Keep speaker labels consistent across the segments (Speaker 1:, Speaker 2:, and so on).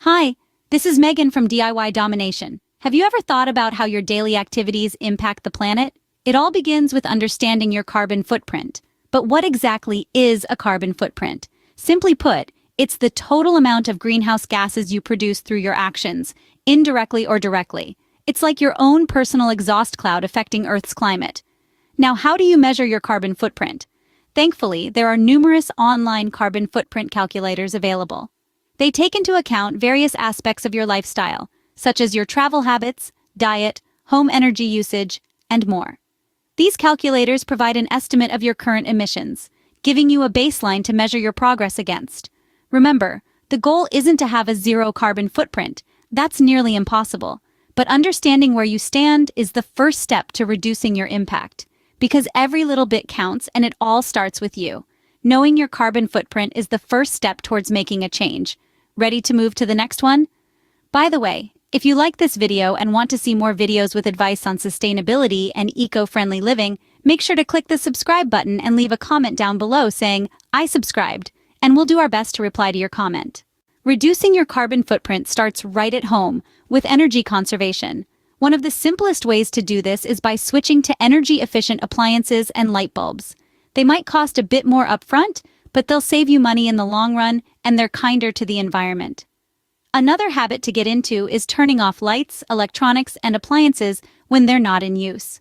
Speaker 1: Hi, this is Megan from DIY Domination. Have you ever thought about how your daily activities impact the planet? It all begins with understanding your carbon footprint. But what exactly is a carbon footprint? Simply put, it's the total amount of greenhouse gases you produce through your actions, indirectly or directly. It's like your own personal exhaust cloud affecting Earth's climate. Now, how do you measure your carbon footprint? Thankfully, there are numerous online carbon footprint calculators available. They take into account various aspects of your lifestyle, such as your travel habits, diet, home energy usage, and more. These calculators provide an estimate of your current emissions, giving you a baseline to measure your progress against. Remember, the goal isn't to have a zero carbon footprint. That's nearly impossible. But understanding where you stand is the first step to reducing your impact, because every little bit counts and it all starts with you. Knowing your carbon footprint is the first step towards making a change. Ready to move to the next one? By the way, if you like this video and want to see more videos with advice on sustainability and eco-friendly living, make sure to click the subscribe button and leave a comment down below saying, "I subscribed," and we'll do our best to reply to your comment. Reducing your carbon footprint starts right at home with energy conservation. One of the simplest ways to do this is by switching to energy-efficient appliances and light bulbs. They might cost a bit more upfront, but they'll save you money in the long run, and they're kinder to the environment. Another habit to get into is turning off lights, electronics, and appliances when they're not in use.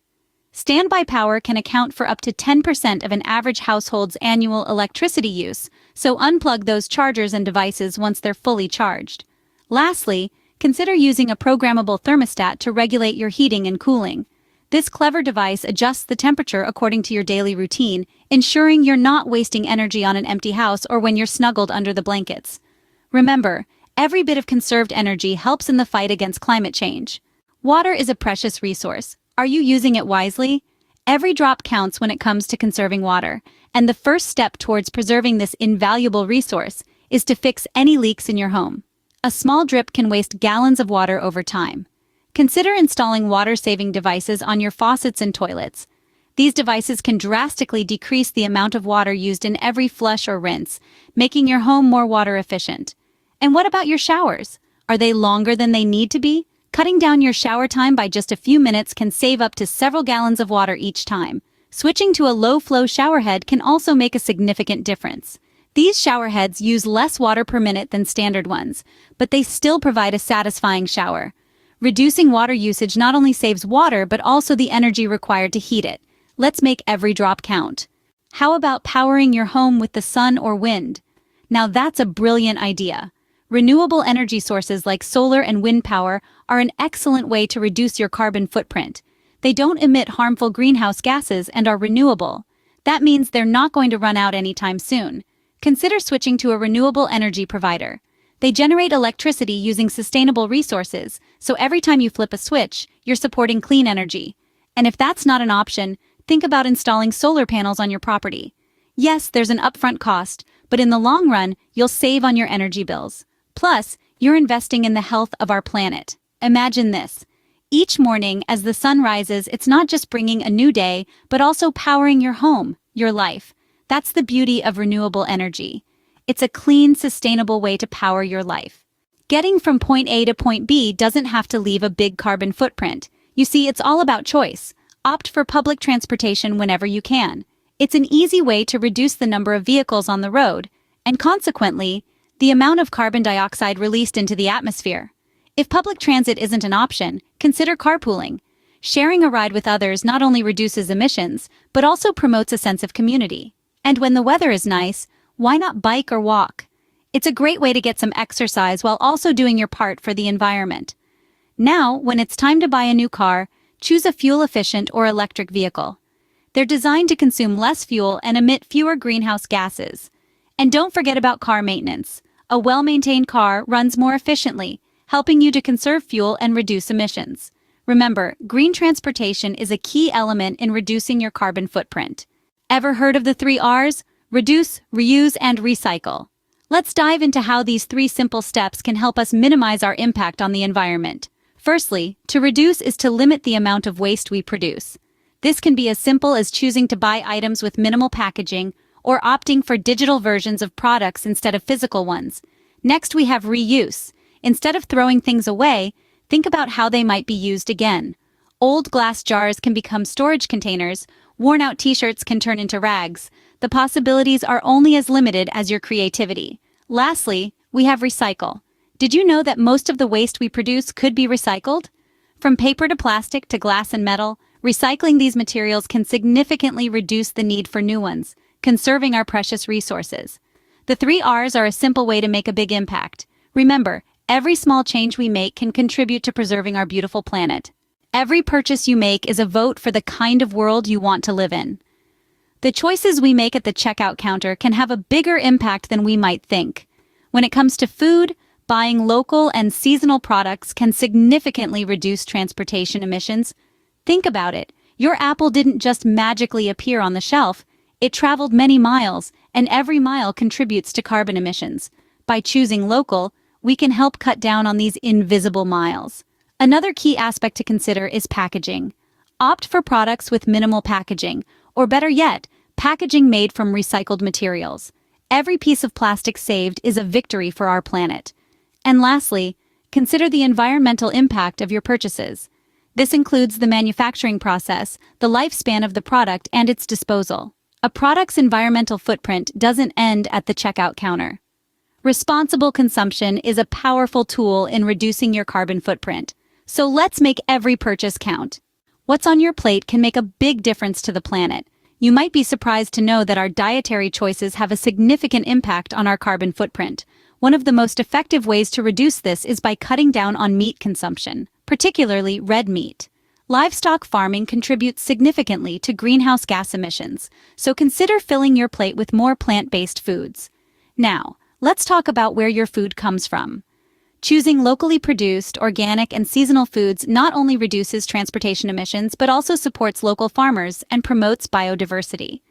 Speaker 1: Standby power can account for up to 10% of an average household's annual electricity use, so unplug those chargers and devices once they're fully charged. Lastly, consider using a programmable thermostat to regulate your heating and cooling. This clever device adjusts the temperature according to your daily routine, ensuring you're not wasting energy on an empty house or when you're snuggled under the blankets. Remember, every bit of conserved energy helps in the fight against climate change. Water is a precious resource. Are you using it wisely? Every drop counts when it comes to conserving water, and the first step towards preserving this invaluable resource is to fix any leaks in your home. A small drip can waste gallons of water over time. Consider installing water-saving devices on your faucets and toilets. These devices can drastically decrease the amount of water used in every flush or rinse, making your home more water efficient. And what about your showers? Are they longer than they need to be? Cutting down your shower time by just a few minutes can save up to several gallons of water each time. Switching to a low-flow shower head can also make a significant difference. These shower heads use less water per minute than standard ones, but they still provide a satisfying shower. Reducing water usage not only saves water but also the energy required to heat it. Let's make every drop count. How about powering your home with the sun or wind? Now that's a brilliant idea. Renewable energy sources like solar and wind power are an excellent way to reduce your carbon footprint. They don't emit harmful greenhouse gases and are renewable. That means they're not going to run out anytime soon. Consider switching to a renewable energy provider. They generate electricity using sustainable resources, so every time you flip a switch, you're supporting clean energy. And if that's not an option, think about installing solar panels on your property. Yes, there's an upfront cost, but in the long run, you'll save on your energy bills. Plus, you're investing in the health of our planet. Imagine this. Each morning, as the sun rises, it's not just bringing a new day, but also powering your home, your life. That's the beauty of renewable energy. It's a clean, sustainable way to power your life. Getting from point A to point B doesn't have to leave a big carbon footprint. You see, it's all about choice. Opt for public transportation whenever you can. It's an easy way to reduce the number of vehicles on the road, and consequently, the amount of carbon dioxide released into the atmosphere. If public transit isn't an option, consider carpooling. Sharing a ride with others not only reduces emissions, but also promotes a sense of community. And when the weather is nice, why not bike or walk? It's a great way to get some exercise while also doing your part for the environment. Now, when it's time to buy a new car, choose a fuel-efficient or electric vehicle. They're designed to consume less fuel and emit fewer greenhouse gases. And don't forget about car maintenance. A well-maintained car runs more efficiently, helping you to conserve fuel and reduce emissions. Remember, green transportation is a key element in reducing your carbon footprint. Ever heard of the 3 R's? Reduce, reuse, and recycle. Let's dive into how these 3 simple steps can help us minimize our impact on the environment. Firstly, to reduce is to limit the amount of waste we produce. This can be as simple as choosing to buy items with minimal packaging or opting for digital versions of products instead of physical ones. Next, we have reuse. Instead of throwing things away, think about how they might be used again. Old glass jars can become storage containers, worn-out t-shirts can turn into rags. The possibilities are only as limited as your creativity. Lastly, we have recycle. Did you know that most of the waste we produce could be recycled? From paper to plastic to glass and metal, recycling these materials can significantly reduce the need for new ones, conserving our precious resources. The 3 Rs are a simple way to make a big impact. Remember, every small change we make can contribute to preserving our beautiful planet. Every purchase you make is a vote for the kind of world you want to live in. The choices we make at the checkout counter can have a bigger impact than we might think. When it comes to food, buying local and seasonal products can significantly reduce transportation emissions. Think about it. Your apple didn't just magically appear on the shelf. It traveled many miles, and every mile contributes to carbon emissions. By choosing local, we can help cut down on these invisible miles. Another key aspect to consider is packaging. Opt for products with minimal packaging, or better yet, packaging made from recycled materials. Every piece of plastic saved is a victory for our planet. And lastly, consider the environmental impact of your purchases. This includes the manufacturing process, the lifespan of the product, and its disposal. A product's environmental footprint doesn't end at the checkout counter. Responsible consumption is a powerful tool in reducing your carbon footprint. So let's make every purchase count. What's on your plate can make a big difference to the planet. You might be surprised to know that our dietary choices have a significant impact on our carbon footprint. One of the most effective ways to reduce this is by cutting down on meat consumption, particularly red meat. Livestock farming contributes significantly to greenhouse gas emissions, so consider filling your plate with more plant-based foods. Now, let's talk about where your food comes from. Choosing locally produced, organic, and seasonal foods not only reduces transportation emissions, but also supports local farmers and promotes biodiversity.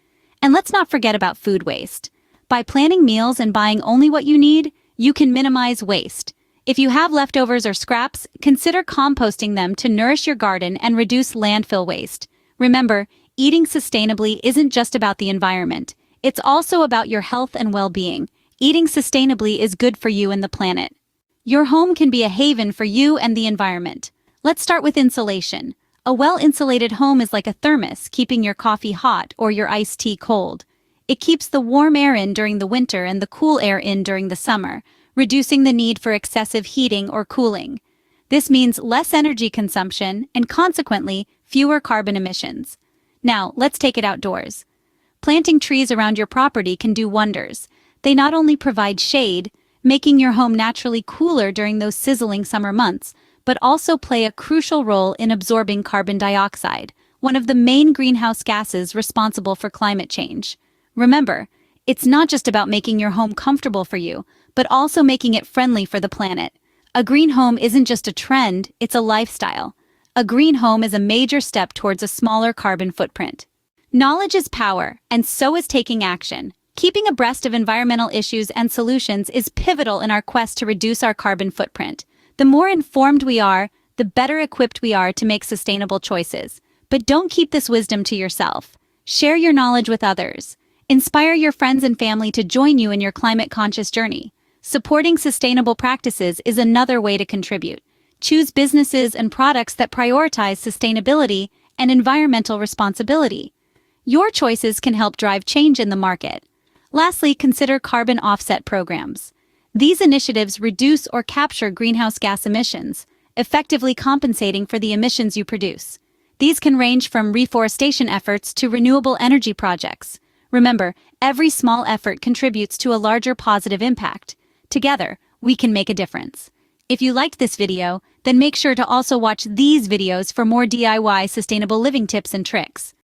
Speaker 1: And let's not forget about food waste. By planning meals and buying only what you need, you can minimize waste. If you have leftovers or scraps, consider composting them to nourish your garden and reduce landfill waste. Remember, eating sustainably isn't just about the environment. It's also about your health and well-being. Eating sustainably is good for you and the planet. Your home can be a haven for you and the environment. Let's start with insulation. A well-insulated home is like a thermos, keeping your coffee hot or your iced tea cold. It keeps the warm air in during the winter and the cool air in during the summer, reducing the need for excessive heating or cooling. This means less energy consumption and, consequently, fewer carbon emissions. Now, let's take it outdoors. Planting trees around your property can do wonders. They not only provide shade, making your home naturally cooler during those sizzling summer months, but also play a crucial role in absorbing carbon dioxide, one of the main greenhouse gases responsible for climate change. Remember, it's not just about making your home comfortable for you, but also making it friendly for the planet. A green home isn't just a trend, it's a lifestyle. A green home is a major step towards a smaller carbon footprint. Knowledge is power, and so is taking action. Keeping abreast of environmental issues and solutions is pivotal in our quest to reduce our carbon footprint. The more informed we are, the better equipped we are to make sustainable choices. But don't keep this wisdom to yourself. Share your knowledge with others. Inspire your friends and family to join you in your climate-conscious journey. Supporting sustainable practices is another way to contribute. Choose businesses and products that prioritize sustainability and environmental responsibility. Your choices can help drive change in the market. Lastly, consider carbon offset programs. These initiatives reduce or capture greenhouse gas emissions, effectively compensating for the emissions you produce. These can range from reforestation efforts to renewable energy projects. Remember, every small effort contributes to a larger positive impact. Together, we can make a difference. If you liked this video, then make sure to also watch these videos for more DIY sustainable living tips and tricks.